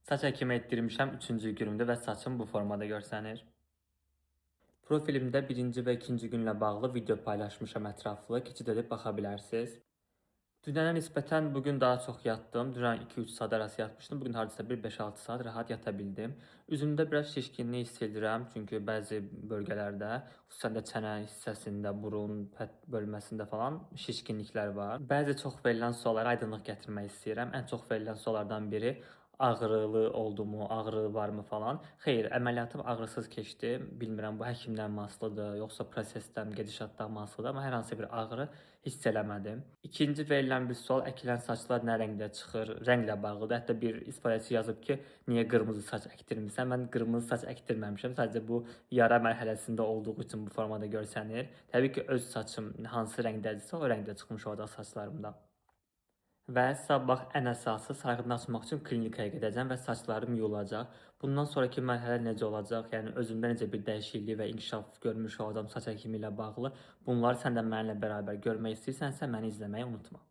Saç əkimi etdirmişəm 3-cü günümdür və saçım bu formada görsənir. Profilimdə birinci və ikinci günlə bağlı video paylaşmışam ətraflı, keçid edib baxa bilərsiniz. Dünənə nisbətən bugün daha çox yatdım. Dünən 2-3 saat arası yatmışdım. Bugün hardasa bir 5-6 saat rahat yata bildim. Üzümdə biraz şişkinlik hiss edirəm, çünki bəzi bölgələrdə, xüsusən də çənə hissəsində, burun bölməsində falan şişkinliklər var. Bəzi çox verilən suallara aydınlıq gətirmək istəyirəm. Ən çox verilən suallardan biri ağrılı oldumu, ağrı varmı falan. Xeyr, əməliyyatım ağrısız keçdi. Bilmirəm bu həkimdən mi asılıdır, yoxsa prosesdən, gedişatdan mı asılıdır, amma hər hansı bir ağrı hiss eləmədim. İkinci verilən bir sual, əkilən saçlar nə rəngdə çıxır, rənglə bağlıdır. Hətta bir ifaçı yazıb ki, niyə qırmızı saç əkdirmirsən? Mən qırmızı saç əkdirməmişəm. Sadəcə bu yara mərhələsində olduğu üçün bu formada görsənir. Təbii ki, öz saçım hansı rəngdədirsə, o rəngdə çıxmış olacaq saçlarımda. Və sabah ən əsası sarğını açmaq üçün klinikaya gedəcəm və saçlarım yuyulacaq. Bundan sonraki mərhələ necə olacaq? Yəni özümdə necə bir dəyişiklik və inkişaf görmüş olacağam saç əkimi ilə bağlı. Bunları sən də mənimlə bərabər görmək istəyirsənsə məni izləməyi unutma.